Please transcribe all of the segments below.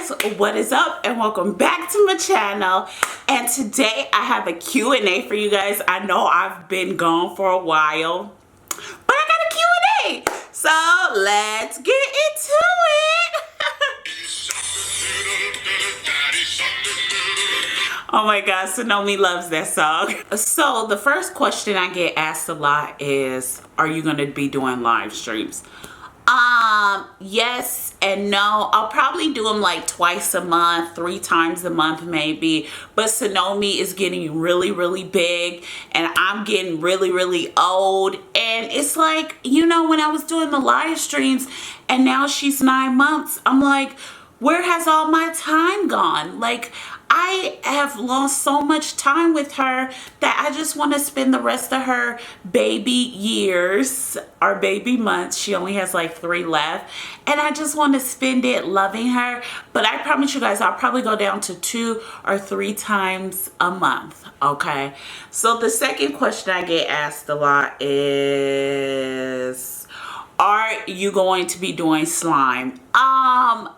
guys, what is up and welcome back to my channel. And today I have a Q&A for you guys. I know I've been gone for a while, but I got a Q&A, so let's get into it. Oh my gosh, Sonomi loves that song. So the first question I get asked a lot is, are you going to be doing live streams? Yes and no. I'll probably do them like twice a month, 3 times a month maybe. But Sonomi is getting really big and I'm getting really old. And it's like, you know, when I was doing the live streams and now she's 9 months, I'm like, where has all my time gone? Like, I have lost so much time with her that I just want to spend the rest of her baby years or baby months. She only has like 3 left. And I just want to spend it loving her. But I promise you guys, I'll probably go down to 2 or 3 times a month. Okay. So the second question I get asked a lot is, are you going to be doing slime?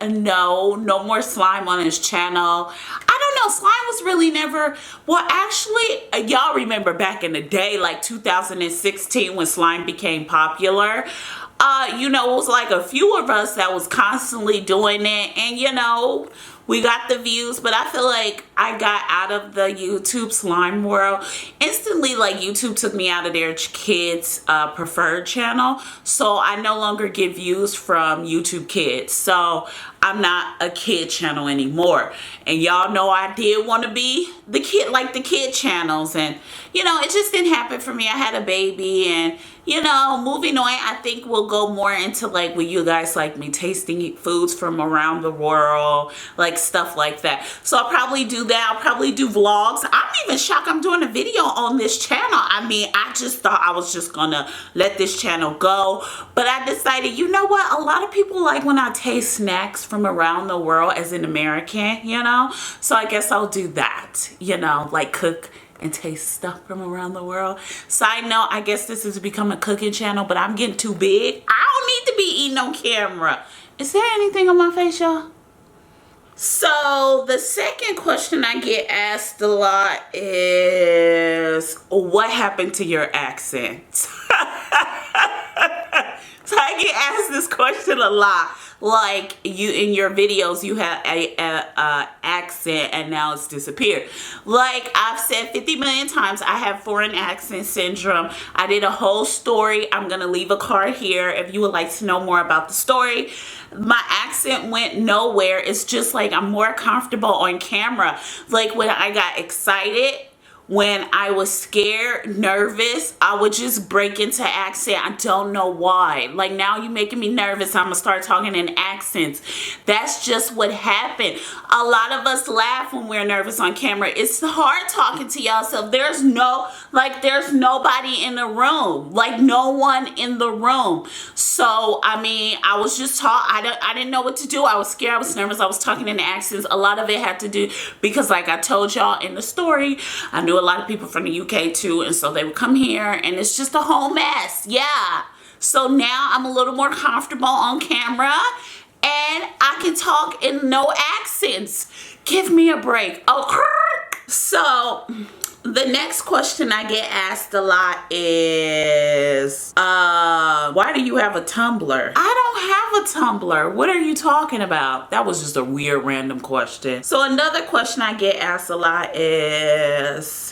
No more slime on this channel. I don't know, slime was really never, well actually, y'all remember back in the day, like 2016 when slime became popular. You know, it was like a few of us that was constantly doing it, and you know, we got the views, but I feel like I got out of the YouTube slime world instantly. Like, YouTube took me out of their kids preferred channel, so I no longer get views from YouTube Kids. So I'm not a kid channel anymore. And y'all know I did want to be the kid, like the kid channels, and you know, it just didn't happen for me. I had a baby, and you know, moving on, I think we'll go more into like what you guys like me tasting foods from around the world, like stuff like that. So I'll probably do that. I'll probably do vlogs. I'm even shocked I'm doing a video on this channel. I mean, I just thought I was just gonna let this channel go, but I decided, you know what, a lot of people like when I taste snacks from around the world as an American, you know, so I guess I'll do that, you know, like cook and taste stuff from around the world. Side note, I guess this has become a cooking channel, but I'm getting too big. I don't need to be eating on camera. Is there anything on my face, y'all? So the second question I get asked a lot is, what happened to your accent? So I get asked this question a lot. Like, you in your videos you have a accent and now it's disappeared. Like I've said 50 million times, I have foreign accent syndrome. I did a whole story. I'm gonna leave a card here if you would like to know more about the story. My accent went nowhere. It's just like I'm more comfortable on camera. Like when I got excited, when I was scared, nervous, I would just break into accent. I don't know why. Like, now you're making me nervous. I'm gonna start talking in accents. That's just what happened. A lot of us laugh when we're nervous on camera. It's hard talking to yourself. There's nobody in the room. Like, no one in the room. So, I mean, I was just I didn't know what to do. I was scared. I was nervous. I was talking in accents. A lot of it had to do because, like I told y'all in the story, I knew a lot of people from the UK too, and so they would come here and it's just a whole mess. Yeah, so now I'm a little more comfortable on camera and I can talk in no accents. Give me a break. Okay. So the next question I get asked a lot is, why do you have a Tumblr? I don't have a Tumblr. What are you talking about? That was just a weird random question. So another question I get asked a lot is,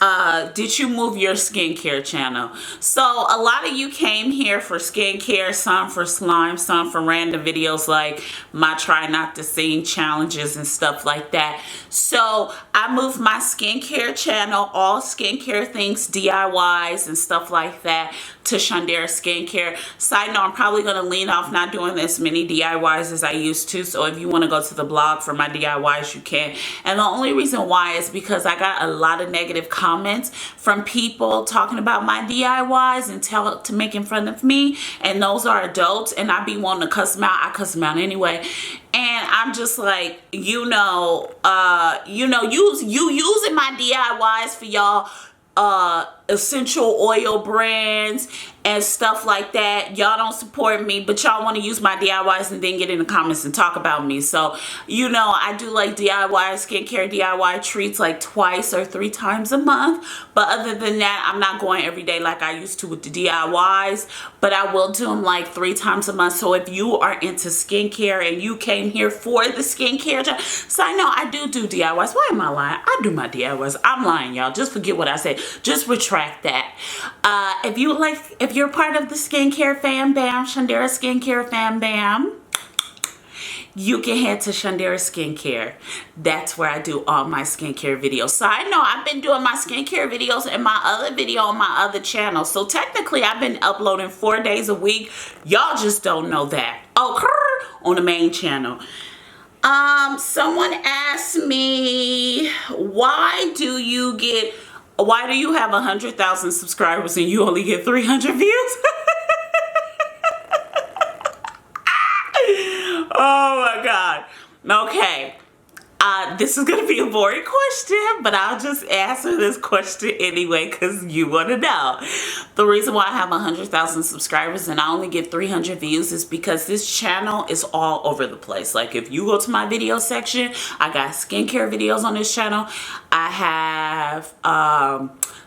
did you move your skincare channel? So a lot of you came here for skincare, some for slime, some for random videos like my try not to sing challenges and stuff like that. So I moved my skincare channel, all skincare things, DIYs and stuff like that, to Shundara Skincare. Side note, I'm probably going to lean off not doing as many DIYs as I used to. So if you want to go to the blog for my DIYs, you can. And the only reason why is because I got a lot of negative comments from people talking about my DIYs and making fun of me. And those are adults, and I be wanting to cuss them out. I cuss them out anyway. And I'm just like, you using my DIYs for y'all essential oil brands and stuff like that. Y'all don't support me, but y'all want to use my DIYs and then get in the comments and talk about me. So, you know, I do like DIY skincare, DIY treats like twice or 3 times a month. But other than that, I'm not going every day like I used to with the DIYs, but I will do them like 3 times a month. So if you are into skincare and you came here for the skincare, so I know I do DIYs. Why am I lying? I do my DIYs. I'm lying, y'all. Just forget what I said. Just retract that. If you're part of the skincare fam bam, Shundara skincare fam bam, you can head to Shundara Skincare. That's where I do all my skincare videos. So I know I've been doing my skincare videos in my other video on my other channel. So technically I've been uploading 4 days a week. Y'all just don't know that. Okay, on the main channel. Someone asked me, why do you have 100,000 subscribers and you only get 300 views? Oh my God. Okay. This is going to be a boring question, but I'll just answer this question anyway because you want to know. The reason why I have 100,000 subscribers and I only get 300 views is because this channel is all over the place. Like if you go to my video section, I got skincare videos on this channel. I have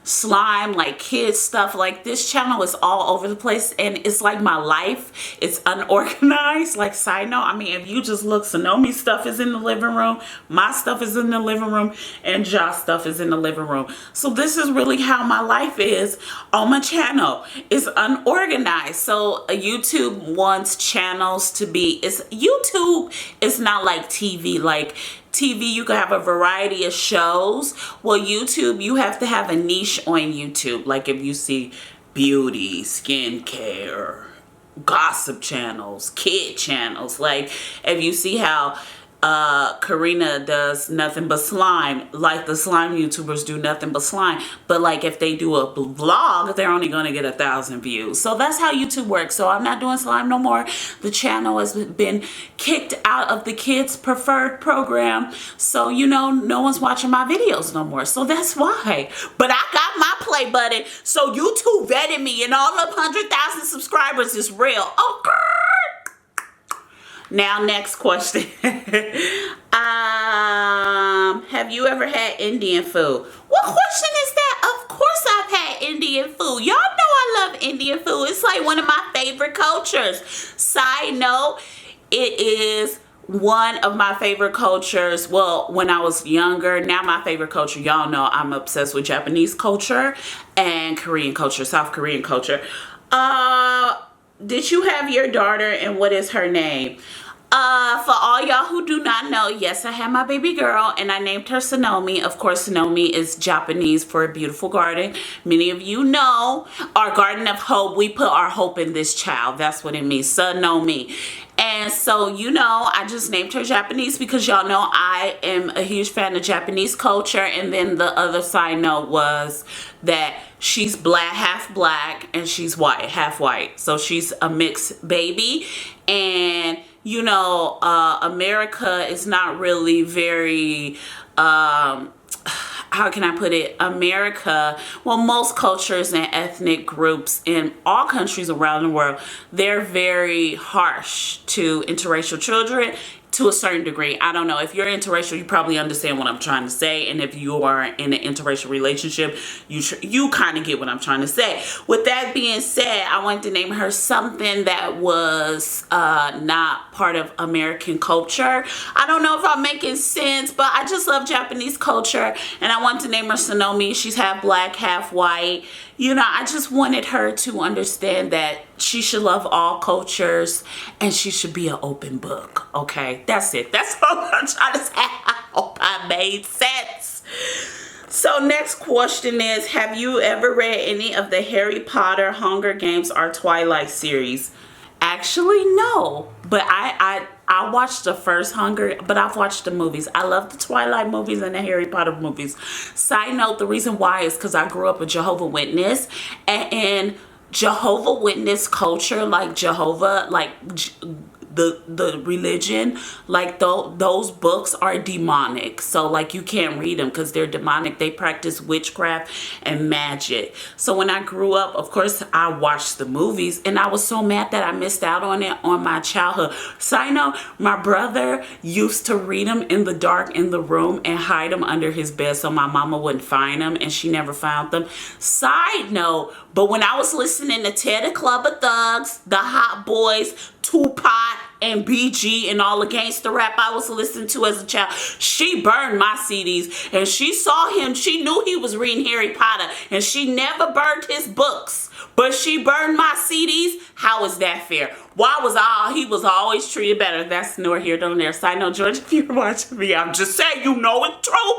slime, like kids stuff. Like this channel is all over the place and it's like my life. It's unorganized. Like side note, I mean, if you just look, Sonomi's stuff is in the living room, my stuff is in the living room, and Josh's stuff is in the living room. So this is really how my life is on my channel. It's unorganized. So YouTube wants channels to be, YouTube is not like TV. Like TV, you can have a variety of shows. Well, YouTube, you have to have a niche on YouTube. Like if you see beauty, skincare, gossip channels, kid channels. Like if you see how Karina does nothing but slime, like the slime YouTubers do nothing but slime, but like if they do a vlog, they're only going to get 1,000 views. So that's how YouTube works. So I'm not doing slime no more. The channel has been kicked out of the kids preferred program, so you know no one's watching my videos no more. So that's why. But I got my play button, so YouTube vetted me, and all of 100,000 subscribers is real. Oh girl. Now, next question. Have you ever had Indian food? What question is that? Of course I've had Indian food. Y'all know I love Indian food. It's like one of my favorite cultures. Side note, it is one of my favorite cultures. Well, when I was younger, now my favorite culture, y'all know I'm obsessed with Japanese culture and Korean culture, South Korean culture. Did you have your daughter and what is her name? For all y'all who do not know, yes, I had my baby girl and I named her Sonomi. Of course, Sonomi is Japanese for a beautiful garden. Many of you know our garden of hope. We put our hope in this child. That's what it means, Sonomi. And so, you know, I just named her Japanese because y'all know I am a huge fan of Japanese culture. And then the other side note was that she's black, and she's white, half white. So she's a mixed baby. And, you know, America is not really very, how can I put it? America, well, most cultures and ethnic groups in all countries around the world, they're very harsh to interracial children to a certain degree. I don't know. If you're interracial, you probably understand what I'm trying to say. And if you are in an interracial relationship, you kind of get what I'm trying to say. With that being said, I wanted to name her something that was not part of American culture. I don't know if I'm making sense, but I just love Japanese culture. And I wanted to name her Sonomi. She's half black, half white. You know, I just wanted her to understand that she should love all cultures and she should be an open book. Okay, that's it. That's all I'm trying to say. I hope I made sense. So next question is, have you ever read any of the Harry Potter, Hunger Games, or Twilight series? Actually, no. But I watched the first but I've watched the movies. I love the Twilight movies and the Harry Potter movies. Side note, the reason why is because I grew up a Jehovah Witness, and in Jehovah Witness culture, like Jehovah, like the religion, like those books are demonic. So like you can't read them because they're demonic. They practice witchcraft and magic. So when I grew up, of course I watched the movies, and I was so mad that I missed out on it on my childhood. Side note, my brother used to read them in the dark in the room and hide them under his bed so my mama wouldn't find them, and she never found them. Side note, but when I was listening to Teddy Club of Thugs, the Hot Boys, Tupac, and BG, and all the gangster rap I was listening to as a child, she burned my CDs, and she saw him, she knew he was reading Harry Potter, and she never burned his books, but she burned my CDs. How is that fair? Why was he was always treated better? That's nor here nor there. Side note, George, if you're watching me, I'm just saying, you know it's true.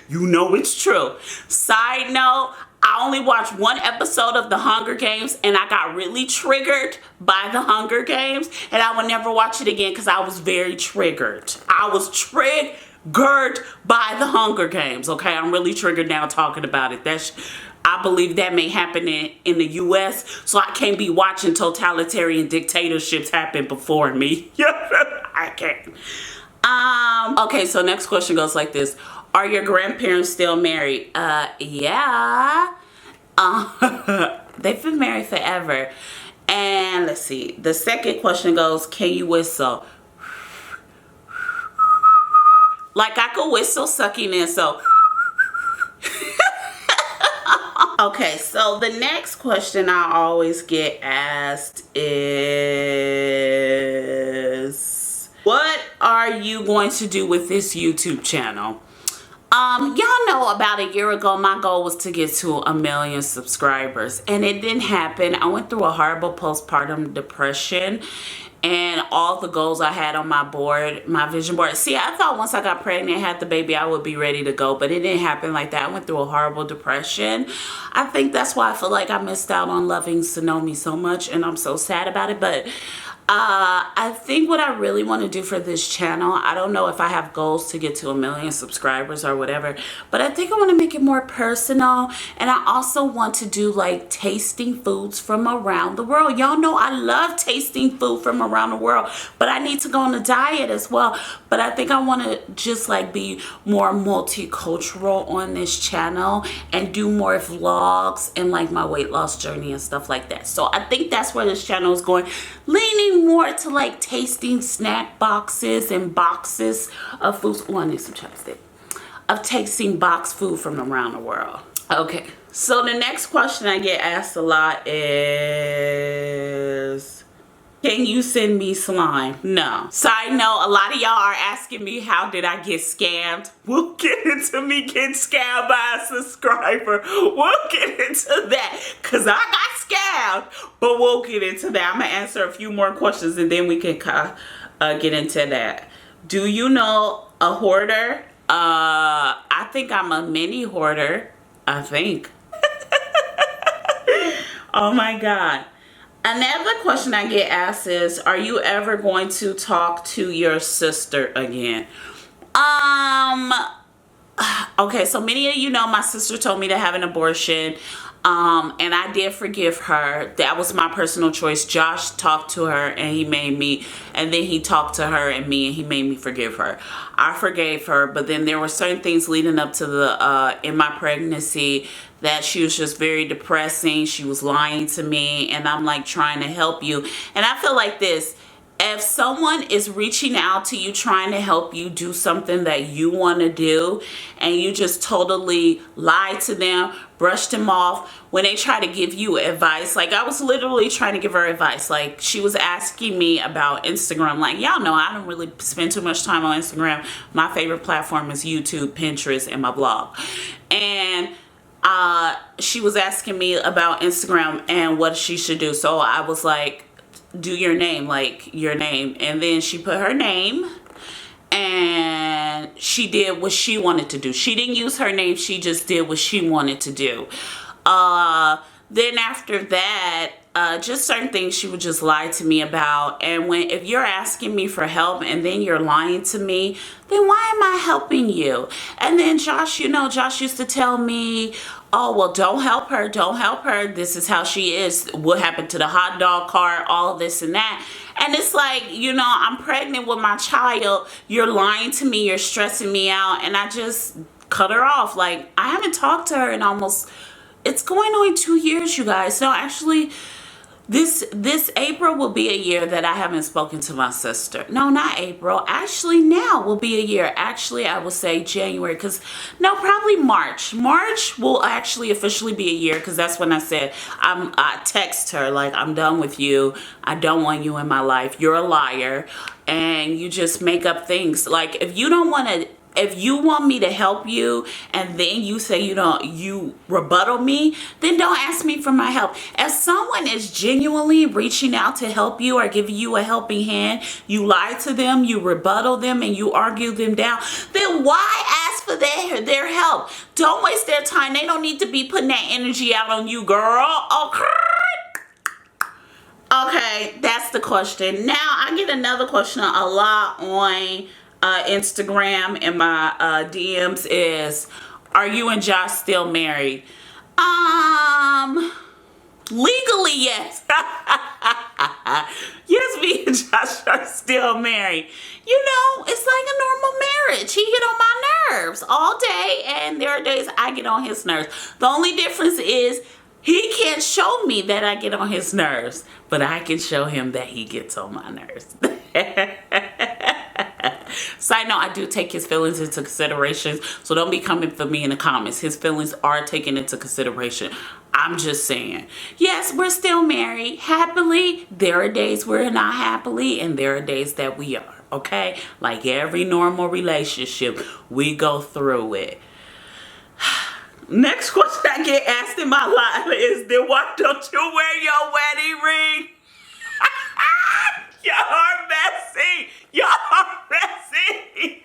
You know it's true. Side note, I only watched one episode of The Hunger Games, and I got really triggered by The Hunger Games, and I would never watch it again because I was very triggered. I was triggered by The Hunger Games, okay? I'm really triggered now talking about it. I believe that may happen in the U.S., so I can't be watching totalitarian dictatorships happen before me. I can't. Okay, so next question goes like this. Are your grandparents still married? Yeah. They've been married forever. And let's see. The second question goes, can you whistle? Like I could whistle sucking in, so. Okay, so the next question I always get asked is, what are you going to do with this YouTube channel? Y'all know about a year ago, my goal was to get to 1 million subscribers, and it didn't happen. I went through a horrible postpartum depression, and all the goals I had on my board, my vision board. See, I thought once I got pregnant and had the baby, I would be ready to go, but it didn't happen like that. I went through a horrible depression. I think that's why I feel like I missed out on loving Sonomi so much, and I'm so sad about it. But I think what I really want to do for this channel, I don't know if I have goals to get to 1 million subscribers or whatever, but I think I want to make it more personal, and I also want to do like tasting foods from around the world. Y'all know I love tasting food from around the world, but I need to go on a diet as well. But I think I want to just like be more multicultural on this channel and do more vlogs and like my weight loss journey and stuff like that. So I think that's where this channel is going, leaning more to like tasting snack boxes and boxes of foods. Oh, I need some chopstick. Of tasting box food from around the world. Okay, so the next question I get asked a lot is, can you send me slime? No. Side note, a lot of y'all are asking me, how did I get scammed? We'll get into me getting scammed by a subscriber. We'll get into that because I got scammed, but we'll get into that. I'm going to answer a few more questions and then we can get into that. Do you know a hoarder? I think I'm a mini hoarder. I think. Oh my God. Another question I get asked is, are you ever going to talk to your sister again? Okay, so many of you know my sister told me to have an abortion. And I did forgive her. That was my personal choice. Josh talked to her and he made me, and then he talked to her and me, and he made me forgive her. I forgave her, but then there were certain things leading up to the, in my pregnancy, that she was just very depressing. She was lying to me, and I'm like trying to help you. And I feel like this, if someone is reaching out to you trying to help you do something that you want to do, and you just totally lie to them, brush them off when they try to give you advice. Like I was literally trying to give her advice. Like she was asking me about Instagram. Like y'all know I don't really spend too much time on Instagram. My favorite platform is YouTube, Pinterest, and my blog. And she was asking me about Instagram and what she should do. So I was like, do your name, like your name. And then she put her name and she did what she wanted to do. She didn't use her name. She just did what she wanted to do. Then after that, just certain things she would just lie to me about. And if you're asking me for help and then you're lying to me, then why am I helping you? And then Josh, you know, Josh used to tell me, oh, well, don't help her. Don't help her. This is how she is. What happened to the hot dog cart, all of this and that. And it's like, you know, I'm pregnant with my child. You're lying to me. You're stressing me out. And I just cut her off. Like, I haven't talked to her in almost, it's going on 2 years, you guys. No, actually, this April will be a year that I haven't spoken to my sister. No, not April. Actually, now will be a year. Actually, I will say January, because no, probably March. March will actually officially be a year, because that's when I said I text her like, I'm done with you. I don't want you in my life. You're a liar, and you just make up things. Like, if you don't want to. If you want me to help you and then you say you rebuttal me, then don't ask me for my help. If someone is genuinely reaching out to help you or giving you a helping hand, you lie to them, you rebuttal them, and you argue them down, then why ask for their help? Don't waste their time. They don't need to be putting that energy out on you, girl. Okay, that's the question. Now, I get another question a lot on Instagram and my DMs is, are you and Josh still married? Legally, yes. Yes, me and Josh are still married. You know, it's like a normal marriage. He get on my nerves all day, and there are days I get on his nerves. The only difference is he can't show me that I get on his nerves, but I can show him that he gets on my nerves. Side note, I do take his feelings into consideration, so don't be coming for me in the comments. His feelings are taken into consideration. I'm just saying. Yes, we're still married happily. There are days we're not happily, and there are days that we are, okay? Like every normal relationship, we go through it. Next question I get asked in my life is, then why don't you wear your wedding ring? Y'all are messy. Y'all are messy.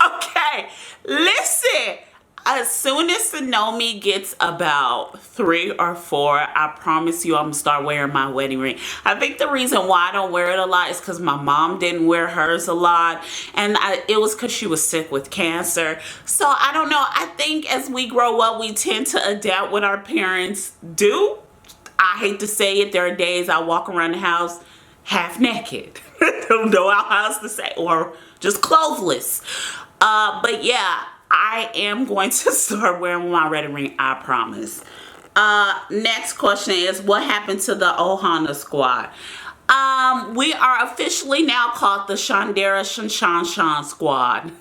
Okay, listen. As soon as Sonomi gets about 3 or 4, I promise you I'm going to start wearing my wedding ring. I think the reason why I don't wear it a lot is because my mom didn't wear hers a lot. And it was because she was sick with cancer. So I don't know. I think as we grow up, we tend to adapt what our parents do. I hate to say it. There are days I walk around the house half naked. Don't know how else to say, or just clothless. But yeah, I am going to start wearing my wedding ring, I promise. Next question is, what happened to the Ohana squad? We are officially now called the Shundara Shan squad.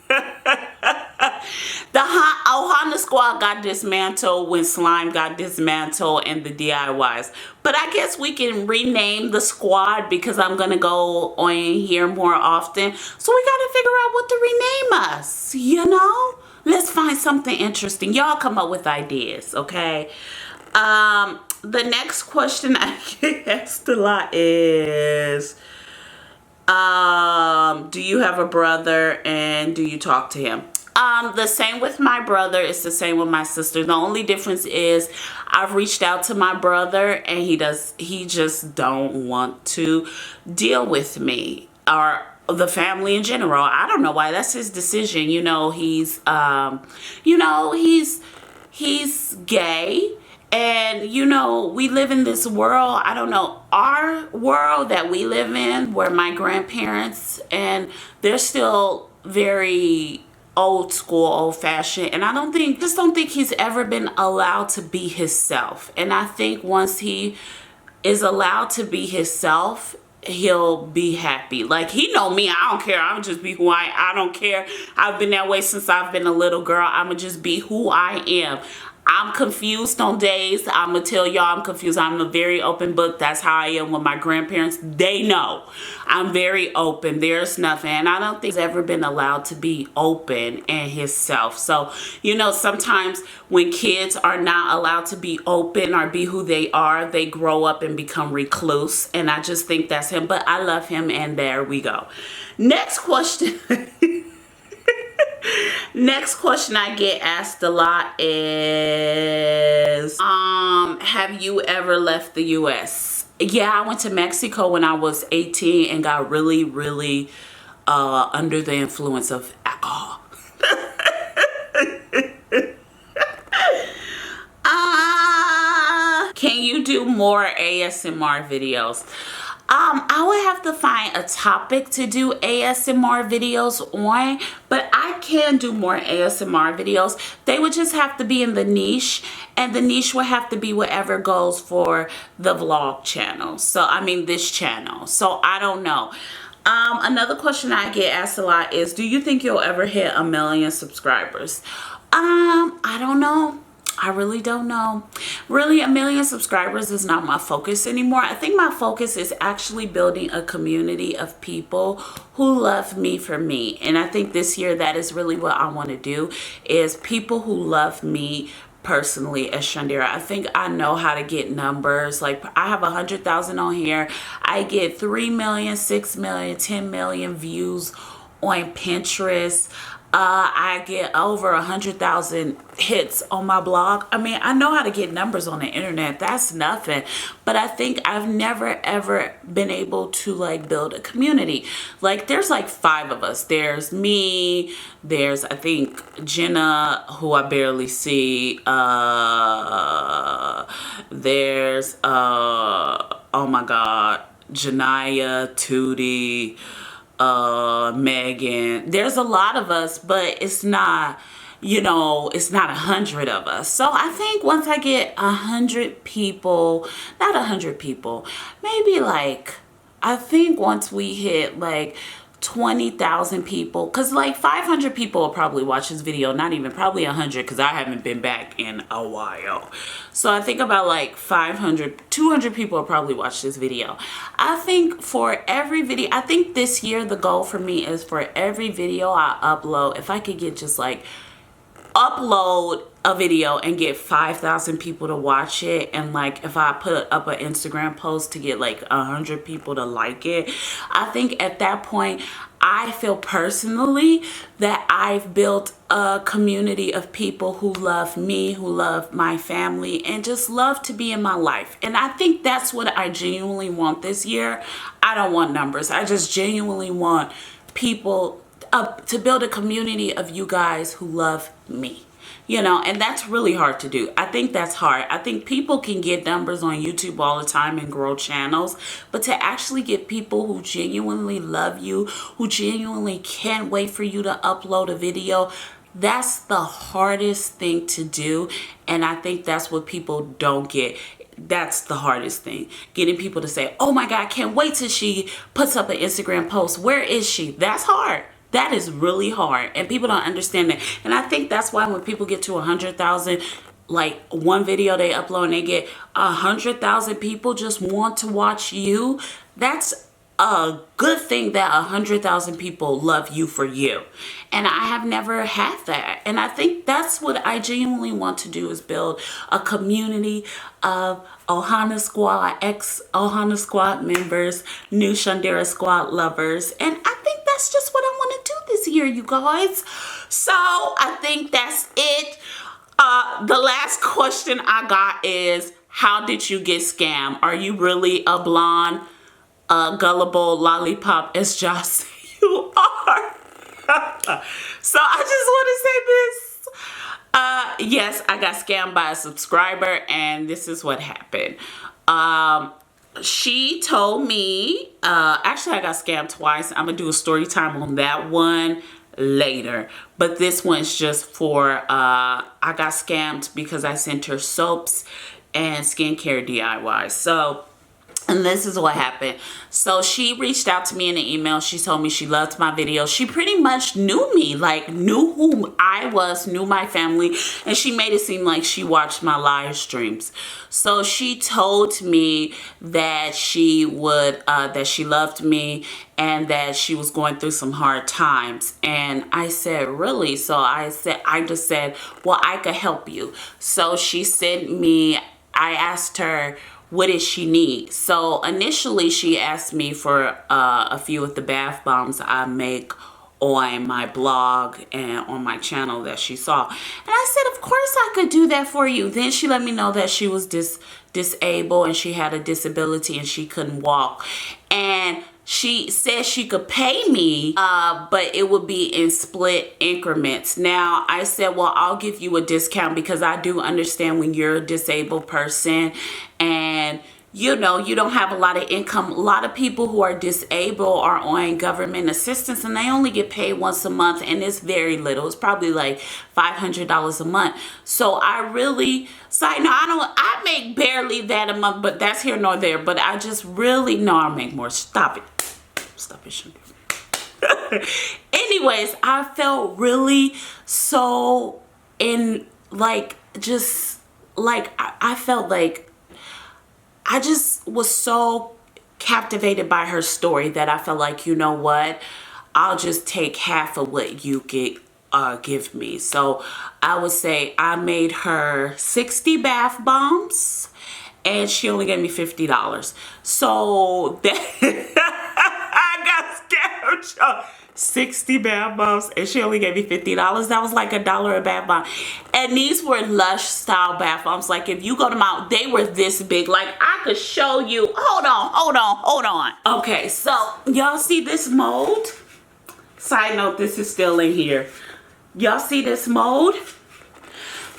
The Ohana squad got dismantled when slime got dismantled and the DIYs. But I guess we can rename the squad because I'm going to go on here more often. So we got to figure out what to rename us, you know? Let's find something interesting. Y'all come up with ideas, okay? The next question I get asked a lot is, do you have a brother and do you talk to him? The same with my brother. It's the same with my sister. The only difference is I've reached out to my brother and he just don't want to deal with me or the family in general. I don't know why. That's his decision. You know, he's gay. And, you know, we live in this world, I don't know, our world that we live in, where my grandparents, and they're still very old school, old fashioned. And I just don't think he's ever been allowed to be himself. And I think once he is allowed to be himself, he'll be happy. Like, he know me, I don't care. I'll just be who I don't care. I've been that way since I've been a little girl. I'ma just be who I am. I'm confused on days. I'm going to tell y'all I'm confused. I'm a very open book. That's how I am with my grandparents. They know I'm very open. There's nothing. And I don't think he's ever been allowed to be open and himself. So, you know, sometimes when kids are not allowed to be open or be who they are, they grow up and become recluse. And I just think that's him. But I love him, and there we go. Next question. Next question I get asked a lot is, have you ever left the U.S.? Yeah, I went to Mexico when I was 18 and got really, really under the influence of alcohol. Can you do more ASMR videos? I would have to find a topic to do ASMR videos on, but I can do more ASMR videos. They would just have to be in the niche, and the niche would have to be whatever goes for the vlog channel. So, I mean, this channel. So, I don't know. Another question I get asked a lot is, do you think you'll ever hit 1 million subscribers? I don't know. I really don't know. Really, 1 million subscribers is not my focus anymore. I think my focus is actually building a community of people who love me for me. And I think this year that is really what I want to do, is people who love me personally as Shundara. I think I know how to get numbers. Like, I have 100,000 on here. I get 3 million, 6 million, 10 million views on Pinterest. I get over 100,000 hits on my blog. I mean, I know how to get numbers on the internet. That's nothing. But I think I've never ever been able to like build a community. Like, there's like 5 of us. There's me. There's, I think, Jenna, who I barely see. There's, oh my God, Janaya, Tootie, Megan. There's a lot of us, but it's not, you know, it's not 100 of us. So I think once I get 100 people, not 100 people, maybe like, I think once we hit like 20,000 people, because like 500 people will probably watch this video, not even, probably 100, because I haven't been back in a while. So I think about like 500, 200 people will probably watch this video. I think for every video, I think this year the goal for me is for every video I upload, if I could get just like upload a video and get 5,000 people to watch it, and like if I put up an Instagram post to get like 100 people to like it, I think at that point I feel personally that I've built a community of people who love me, who love my family, and just love to be in my life. And I think that's what I genuinely want this year. I don't want numbers. I just genuinely want people to build a community of you guys who love me. You know, and that's really hard to do. I think that's hard. I think people can get numbers on YouTube all the time and grow channels, but to actually get people who genuinely love you, who genuinely can't wait for you to upload a video, that's the hardest thing to do. And I think that's what people don't get. That's the hardest thing. Getting people to say, oh my God, I can't wait till she puts up an Instagram post. Where is she? That's hard. That is really hard, and people don't understand that. And I think that's why when people get to 100,000, like one video they upload and they get 100,000 people just want to watch you, that's a good thing that 100,000 people love you for you. And I have never had that. And I think that's what I genuinely want to do, is build a community of Ohana Squad, ex-Ohana Squad members, new Shundara Squad lovers. And I think that's just what I want to do this year, you guys. So I think that's it. The last question I got is, how did you get scammed? Are you really a blonde, gullible lollipop as Josh you are? So I just want to say this. Yes, I got scammed by a subscriber, and this is what happened. She told me, actually I got scammed twice. I'm gonna do a story time on that one later, but this one's just for, I got scammed because I sent her soaps and skincare DIY. So, and this is what happened. So she reached out to me in an email. She told me she loved my video. She pretty much knew me, like knew who I was, knew my family, and she made it seem like she watched my live streams. So she told me that she would, that she loved me and that she was going through some hard times. And I said, really? So I just said, well, I could help you. So she sent me, I asked her, what did she need? So initially she asked me for a few of the bath bombs I make on my blog and on my channel that she saw. And I said, of course I could do that for you. Then she let me know that she was disabled and she had a disability and she couldn't walk. And she said she could pay me, but it would be in split increments. Now, I said, well, I'll give you a discount because I do understand when you're a disabled person and you know, you don't have a lot of income. A lot of people who are disabled are on government assistance and they only get paid once a month, and it's very little. It's probably like $500 a month. So I really, side note, I make barely that a month, but that's here nor there. But I just really know I make more. Stop it. Stop it, Shundara. Anyways, I felt really so in, like, just like I felt like I just was so captivated by her story that I felt like, you know what, I'll just take half of what you give me. So I would say I made her 60 bath bombs and she only gave me $50. So that I got scammed, y'all. 60 bath bombs and she only gave me $50. That was like $1 a bath bomb. And these were Lush style bath bombs. Like if you go to my, they were this big. Like I could show you. Hold on. Okay, so y'all see this mold? Side note, this is still in here. Y'all see this mold?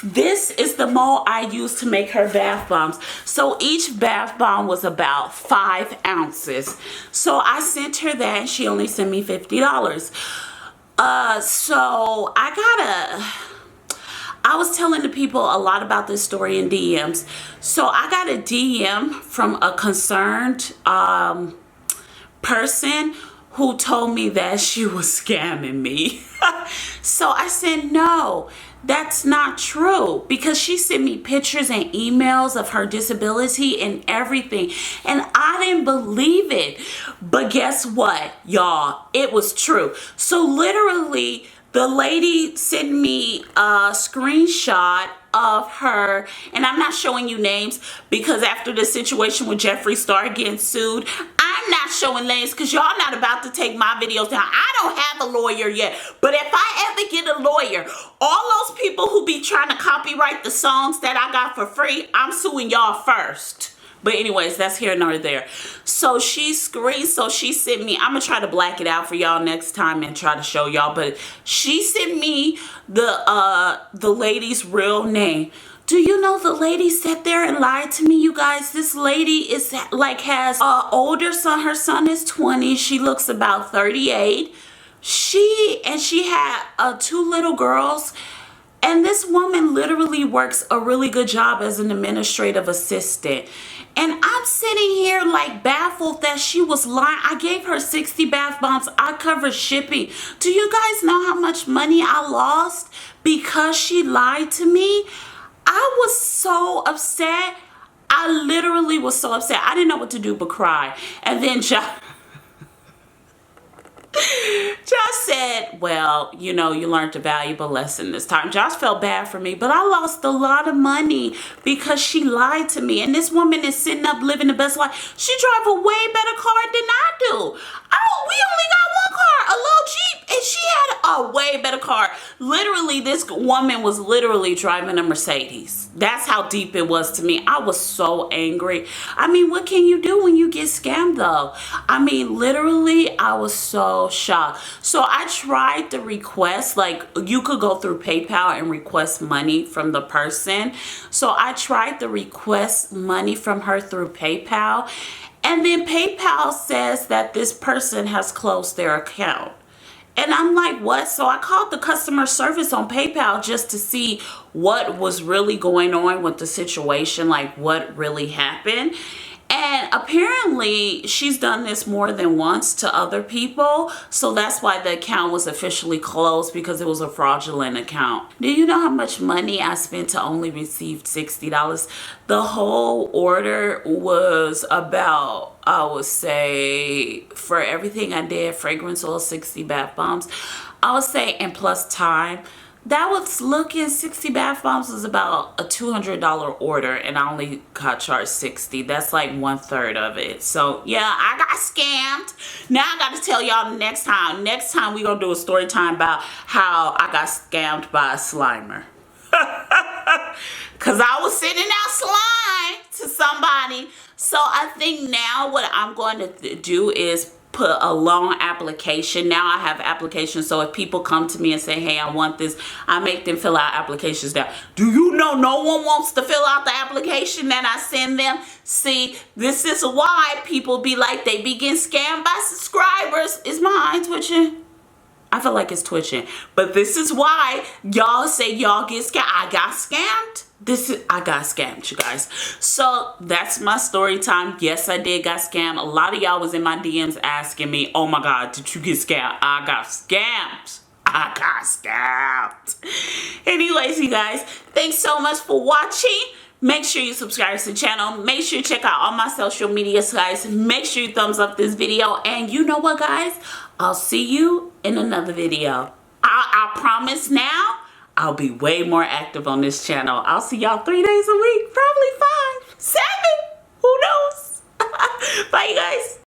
This is the mold I used to make her bath bombs. So each bath bomb was about 5 ounces. So I sent her that and she only sent me $50. So I was telling the people a lot about this story in DMs. So I got a DM from a concerned person who told me that she was scamming me. So I said, no, that's not true, because she sent me pictures and emails of her disability and everything, and I didn't believe it. But guess what, y'all? It was true. So literally, the lady sent me a screenshot of her, and I'm not showing you names because after the situation with Jeffree Star getting sued, I'm not showing names because y'all not about to take my videos down. I don't have a lawyer yet, but if I ever get a lawyer, all those people who be trying to copyright the songs that I got for free, I'm suing y'all first. But anyways, that's here nor there. So she sent me, I'm gonna try to black it out for y'all next time and try to show y'all, but she sent me the lady's real name. Do you know the lady sat there and lied to me, you guys? This lady is like, has an older son. Her son is 20. She looks about 38. She had 2 little girls. And this woman literally works a really good job as an administrative assistant. And I'm sitting here like baffled that she was lying. I gave her 60 bath bombs. I covered shipping. Do you guys know how much money I lost because she lied to me? I was so upset. I literally was so upset. I didn't know what to do but cry. And then Josh said, well, you know, you learned a valuable lesson this time. Josh felt bad for me, but I lost a lot of money because she lied to me. And this woman is sitting up living the best life. She drives a way better car than I do. Oh, we only got 1 car, a little Jeep, and she had a way better car. Literally, this woman was literally driving a Mercedes. That's how deep it was to me. I was so angry. I mean, what can you do when you get scammed, though? I mean, literally, I was so shocked. So I tried to request, like, you could go through PayPal and request money from the person. So I tried to request money from her through PayPal. And then PayPal says that this person has closed their account. And I'm like, what? So I called the customer service on PayPal just to see what was really going on with the situation, like what really happened. And apparently she's done this more than once to other people. So that's why the account was officially closed, because it was a fraudulent account. Do you know how much money I spent to only receive $60? The whole order was about, I would say, for everything I did, fragrance oil, 60 bath bombs, I would say, and plus time, that was looking, 60 bath bombs was about a $200 order, and I only got charged 60. That's like 1/3 of it. So yeah, I got scammed. Now I got to tell y'all next time. Next time we gonna do a story time about how I got scammed by a Slimer. Cause I was sending out slime to somebody. So I think now what I'm going to do is put a long application. Now I have applications, so if people come to me and say, hey, I want this, I make them fill out applications now. Do you know no one wants to fill out the application that I send them? See, this is why people be like, they be getting scammed by subscribers. Is my eye twitching? I feel like it's twitching. But this is why y'all say y'all get scammed. I got scammed. I got scammed, you guys. So that's my story time. Yes, I did got scammed. A lot of y'all was in my DMs asking me, oh my God, did you get scammed? I got scammed. I got scammed. Anyways, you guys, thanks so much for watching. Make sure you subscribe to the channel. Make sure you check out all my social medias, guys. Make sure you thumbs up this video. And you know what, guys? I'll see you in another video. I promise now, I'll be way more active on this channel. I'll see y'all 3 days a week. Probably 5, 7. Who knows? Bye, you guys.